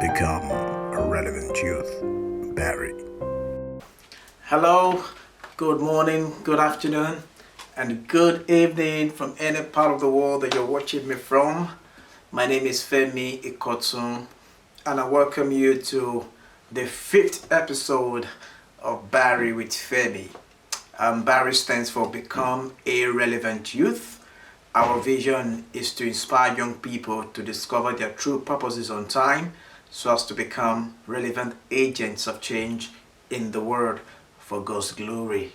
Become a relevant youth. BARY. Hello, good morning, good afternoon, and good evening from any part of the world that you're watching me from. My name is Femi, and I welcome you to the 5th episode of BARY with Femi. BARY stands for Become a Relevant Youth. Our vision is to inspire young people to discover their true purposes on time so as to become relevant agents of change in the world for God's glory.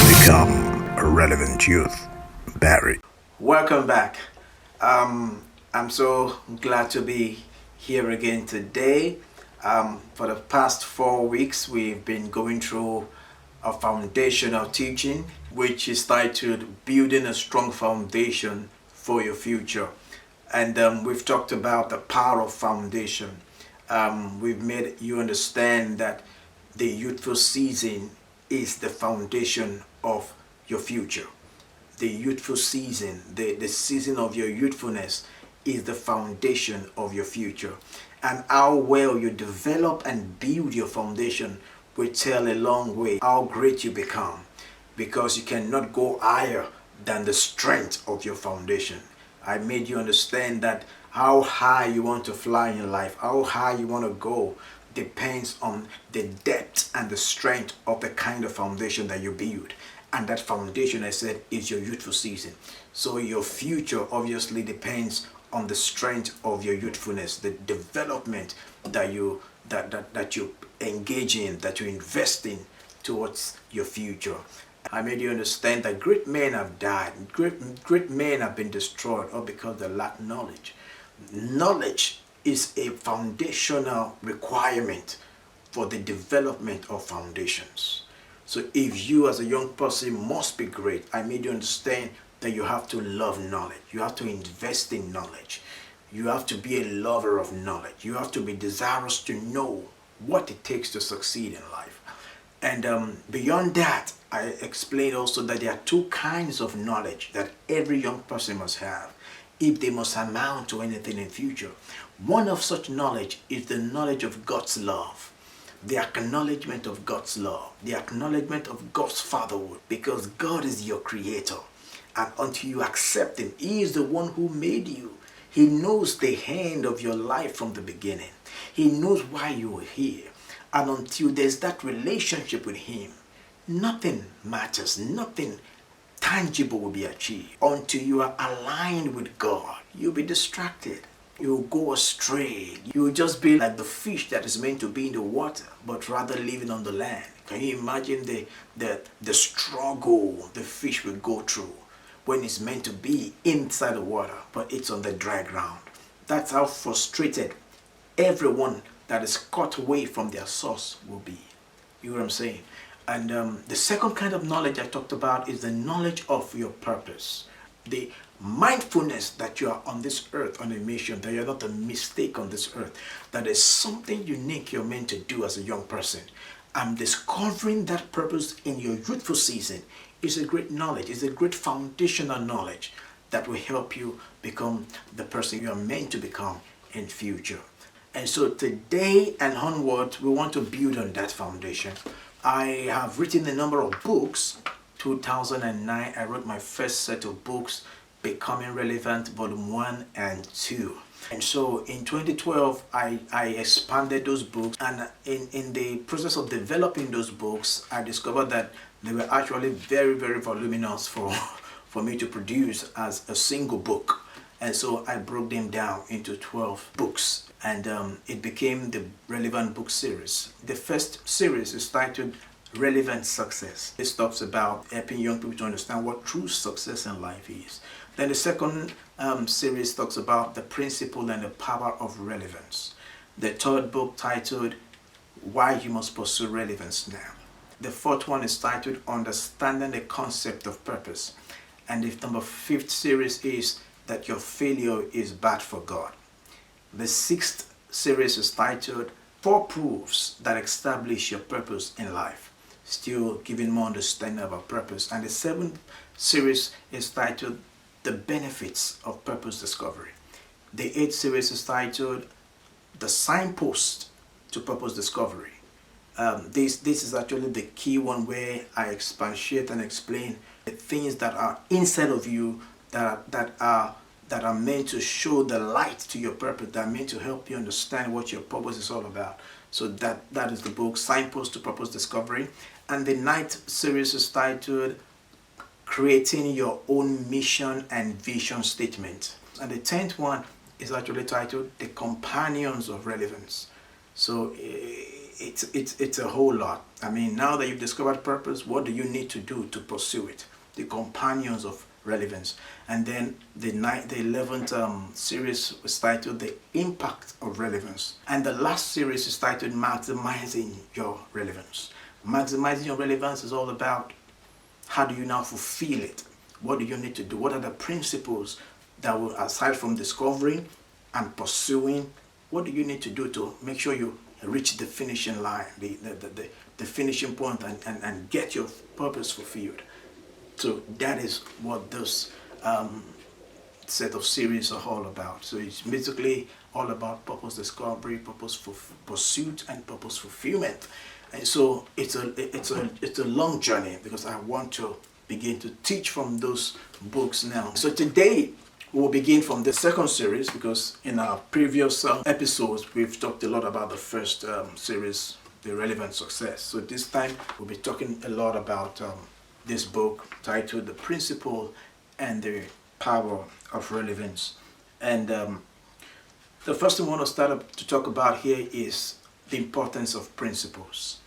Become a relevant youth. BARY. Welcome back. I'm so glad to be here again today. For the past 4 weeks, we've been going through a foundational teaching, which is titled Building a Strong Foundation for Your Future. And we've talked about the power of foundation. We've made you understand that the youthful season is the foundation of your future. The youthful season, the season of your youthfulness, is the foundation of your future. And how well you develop and build your foundation will tell a long way how great you become, because you cannot go higher than the strength of your foundation. I made you understand that how high you want to fly in life, how high you want to go, depends on the depth and the strength of the kind of foundation that you build. And that foundation, I said, is your youthful season. So your future obviously depends on the strength of your youthfulness, the development that you engage in, that you invest in towards your future. I made you understand that great men have died, great men have been destroyed, all because they lack knowledge. Knowledge is a foundational requirement for the development of foundations. So if you as a young person must be great, I made you understand that you have to love knowledge. You have to invest in knowledge. You have to be a lover of knowledge. You have to be desirous to know what it takes to succeed in life. And beyond that, I explained also that there are 2 kinds of knowledge that every young person must have if they must amount to anything in future. One of such knowledge is the knowledge of God's love, the acknowledgement of God's love, the acknowledgement of God's fatherhood, because God is your creator. And until you accept him, he is the one who made you. He knows the end of your life from the beginning. He knows why you are here. And until there's that relationship with him, nothing matters, nothing tangible will be achieved. Until you are aligned with God, you'll be distracted. You'll go astray. You'll just be like the fish that is meant to be in the water, but rather living on the land. Can you imagine the struggle the fish will go through when it's meant to be inside the water, but it's on the dry ground? That's how frustrated everyone that is cut away from their source will be. You know what I'm saying? And the second kind of knowledge I talked about is the knowledge of your purpose. The mindfulness that you are on this earth on a mission, that you're not a mistake on this earth, that there's something unique you're meant to do as a young person. And discovering that purpose in your youthful season is a great knowledge, is a great foundational knowledge that will help you become the person you are meant to become in future. And so today and onward, we want to build on that foundation. I have written a number of books. 2009, I wrote my first set of books, Becoming Relevant, Volume 1 and 2. And so in 2012, I expanded those books, and in the process of developing those books, I discovered that they were actually very, very voluminous for me to produce as a single book. And so I broke them down into 12 books, and it became the Relevant Book Series. The first series is titled Relevant Success. This talks about helping young people to understand what true success in life is. Then the second series talks about the principle and the power of relevance. The third book titled Why You Must Pursue Relevance Now. The fourth one is titled Understanding the Concept of Purpose. And the number 5th series is That Your Failure is Bad for God. The 6th series is titled 4 Proofs That Establish Your Purpose in Life. still giving more understanding of our purpose. And the seventh series is titled The Benefits of Purpose Discovery. The eighth series is titled The Signpost to Purpose Discovery. This is actually the key one, where I expatiate and explain the things that are inside of you that are meant to show the light to your purpose, that are meant to help you understand what your purpose is all about. So that is the book, Signpost to Purpose Discovery. And the ninth series is titled Creating Your Own Mission and Vision Statement. And the 10th one is actually titled The Companions of Relevance. So it's a whole lot. I mean, now that you've discovered purpose, what do you need to do to pursue it? The Companions of Relevance. And then the 11th series was titled The Impact of Relevance. And the last series is titled Maximizing Your Relevance. Maximizing your relevance is all about how do you now fulfill it? What do you need to do? What are the principles that will, aside from discovering and pursuing, what do you need to do to make sure you reach the finishing line, the finishing point, and get your purpose fulfilled? So that is what this set of series are all about. So it's basically all about purpose discovery, purpose pursuit, and purpose fulfillment. And so it's a long journey, because I want to begin to teach from those books now. So today we will begin from the second series, because in our previous episodes we've talked a lot about the first series, The Relevant Success. So this time we'll be talking a lot about this book titled The Principle and the Power of Relevance. And the first thing I want to start to talk about here is the importance of principles.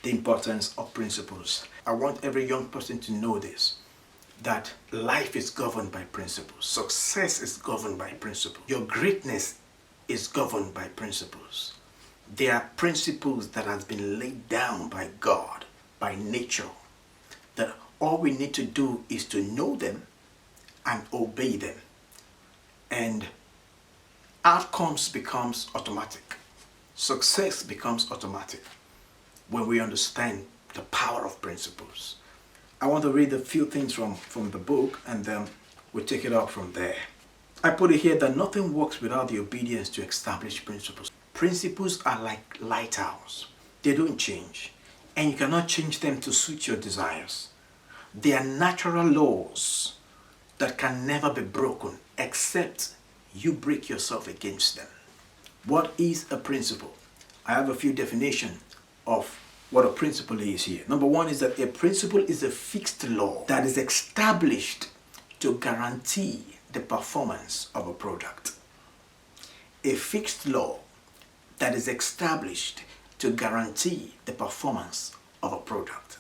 The importance of principles. I want every young person to know this, that life is governed by principles. Success is governed by principles. Your greatness is governed by principles. There are principles that have been laid down by God, by nature, that all we need to do is to know them and obey them. And outcomes becomes automatic. Success becomes automatic when we understand the power of principles. I want to read a few things from the book, and then we'll take it up from there. I put it here that nothing works without the obedience to established principles. Principles are like lighthouses. They don't change, and you cannot change them to suit your desires. They are natural laws that can never be broken except you break yourself against them. What is a principle? I have a few definitions of what a principle is here. Number one is that a principle is a fixed law that is established to guarantee the performance of a product. A fixed law that is established to guarantee the performance of a product.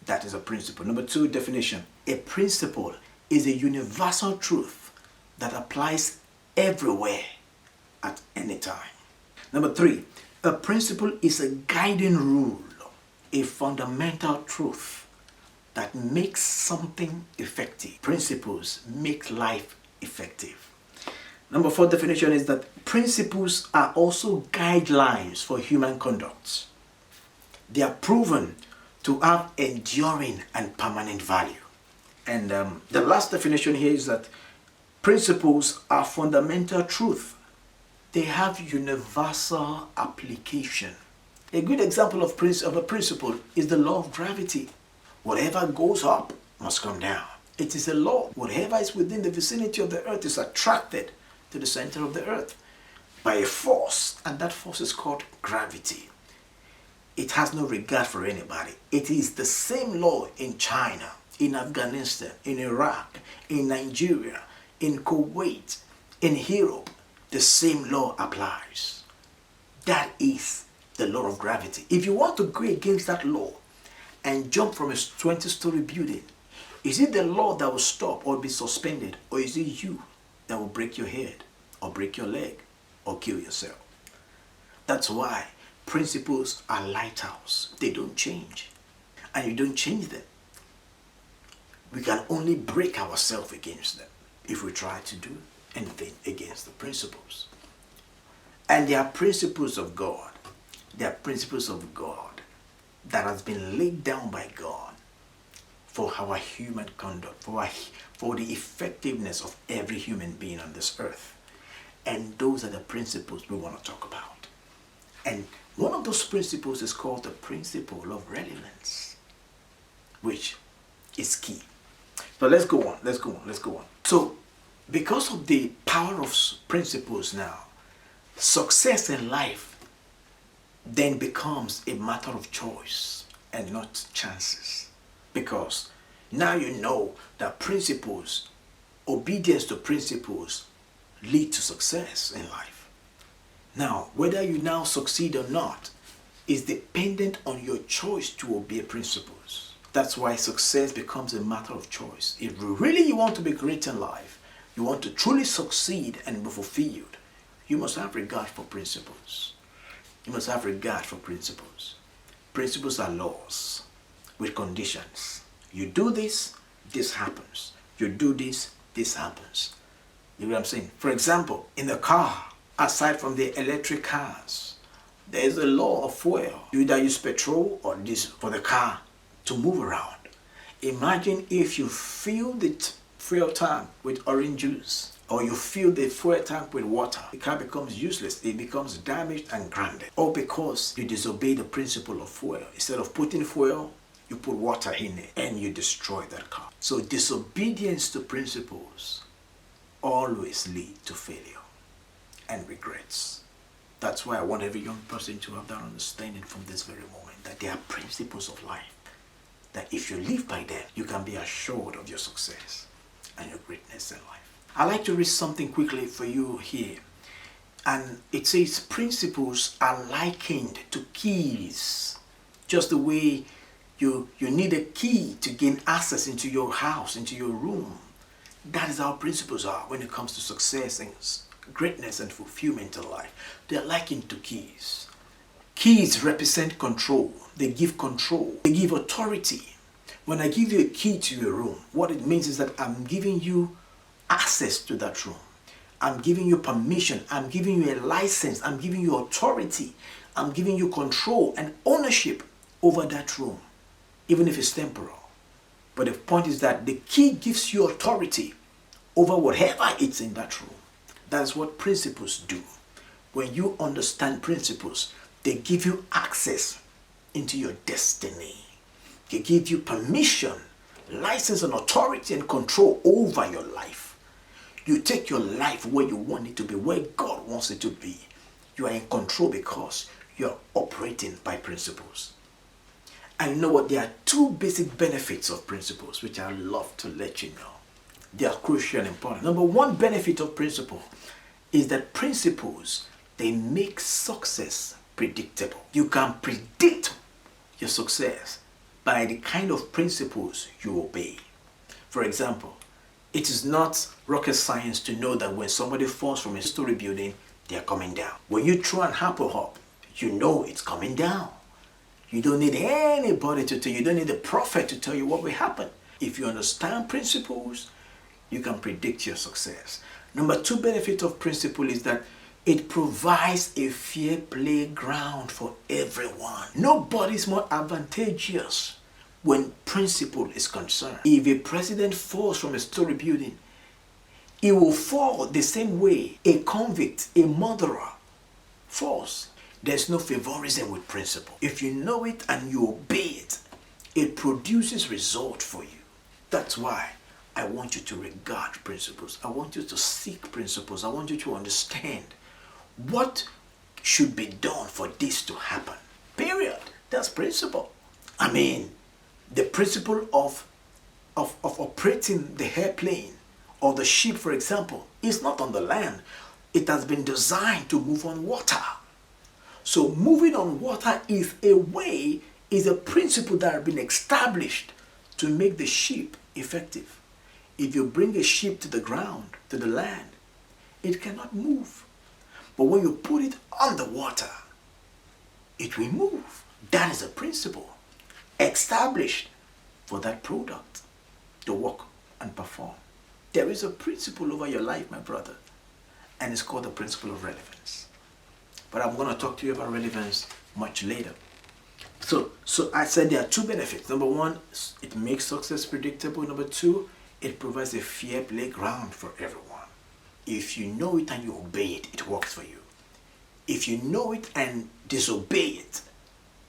That is a principle. Number two definition. A principle is a universal truth that applies everywhere at any time. Number three, a principle is a guiding rule, a fundamental truth that makes something effective. Principles make life effective. Number four definition is that principles are also guidelines for human conduct. They are proven to have enduring and permanent value. And the last definition here is that principles are fundamental truth. They have universal application. A good example of a principle is the law of gravity. Whatever goes up must come down. It is a law. Whatever is within the vicinity of the earth is attracted to the center of the earth by a force, and that force is called gravity. It has no regard for anybody. It is the same law in China, in Afghanistan, in Iraq, in Nigeria, in Kuwait, in Europe. The same law applies. That is the law of gravity. If you want to go against that law and jump from a 20-story building, is it the law that will stop or be suspended, or is it you that will break your head or break your leg or kill yourself? That's why principles are lighthouses. They don't change, and you don't change them. We can only break ourselves against them if we try to do anything against the principles. And they are principles of God. They are principles of God that has been laid down by God for our human conduct, for the effectiveness of every human being on this earth. And those are the principles we want to talk about. And one of those principles is called the principle of relevance, which is key. So let's go on. So because of the power of principles now, success in life then becomes a matter of choice and not chances. Because now you know that principles, obedience to principles, lead to success in life. Now, whether you now succeed or not is dependent on your choice to obey principles. That's why success becomes a matter of choice. If really you want to be great in life, you want to truly succeed and be fulfilled, you must have regard for principles. You must have regard for principles. Principles are laws with conditions. You do this, this happens. You do this, this happens. You know what I'm saying? For example, in the car, aside from the electric cars, there is a law of fuel. You either use petrol or diesel for the car to move around. Imagine if you fill the fuel tank with orange juice, or you fill the fuel tank with water. The car becomes useless. It becomes damaged and grounded. All because you disobey the principle of fuel. Instead of putting fuel, you put water in it and you destroy that car. So disobedience to principles always lead to failure and regrets. That's why I want every young person to have that understanding from this very moment, that there are principles of life, that if you live by them, you can be assured of your success and your greatness in life. I'd like to read something quickly for you here. And it says, principles are likened to keys. Just the way you need a key to gain access into your house, into your room. That is how principles are when it comes to success and greatness and fulfillment in life. They are likened to keys. Keys represent control. They give control. They give authority. When I give you a key to your room, what it means is that I'm giving you access to that room. I'm giving you permission. I'm giving you a license. I'm giving you authority. I'm giving you control and ownership over that room, even if it's temporal. But the point is that the key gives you authority over whatever it's in that room. That's what principles do. When you understand principles, they give you access into your destiny. They give you permission, license and authority and control over your life. You take your life where you want it to be, where God wants it to be. You are in control because you're operating by principles. And you know what? There are two basic benefits of principles, which I love to let you know. They are crucial and important. Number one benefit of principle is that principles, they make success predictable. You can predict your success by the kind of principles you obey. For example, it is not rocket science to know that when somebody falls from a story building, they are coming down. When you throw an apple hop, you know it's coming down. You don't need anybody to tell you. You don't need a prophet to tell you what will happen. If you understand principles, you can predict your success. Number two benefit of principle is that it provides a fair playground for everyone. Nobody is more advantageous when principle is concerned. If a president falls from a story building, he will fall the same way a convict, a murderer falls. There's no favorism with principle. If you know it and you obey it, it produces result for you. That's why I want you to regard principles. I want you to seek principles. I want you to understand what should be done for this to happen. Period. That's principle. I mean, the principle of operating the airplane or the ship, for example, is not on the land. It has been designed to move on water. So moving on water is a principle that has been established to make the ship effective. If you bring a ship to the ground, to the land, it cannot move. But when you put it on the water, it will move. That is a principle established for that product to work and perform. There is a principle over your life, my brother, and it's called the principle of relevance. But I'm going to talk to you about relevance much later. So I said there are two benefits. Number one, it makes success predictable. Number two, it provides a fair playground for everyone. If you know it and you obey it, it works for you. If you know it and disobey it,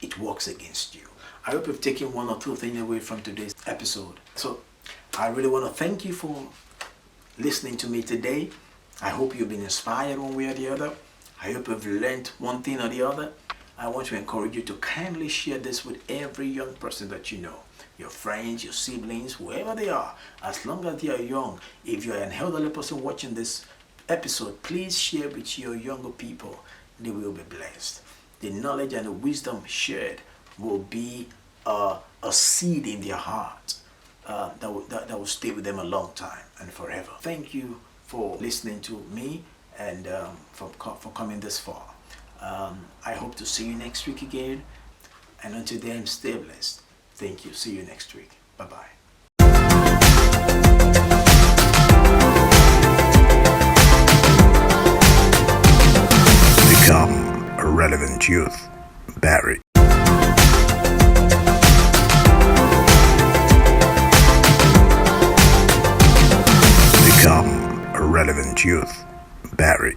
it works against you. I hope you've taken one or two things away from today's episode. So I really want to thank you for listening to me today. I hope you've been inspired one way or the other. I hope you've learned one thing or the other. I want to encourage you to kindly share this with every young person that you know. Your friends, your siblings, whoever they are. As long as they are young. If you're an elderly person watching this episode, please share with your younger people. They will be blessed. The knowledge and the wisdom shared will be a seed in their heart that will stay with them a long time and forever. Thank you for listening to me and for coming this far. I hope to see you next week again. And until then, stay blessed. Thank you. See you next week. Bye-bye. Become a relevant youth. BARY. Become a relevant youth. BARY.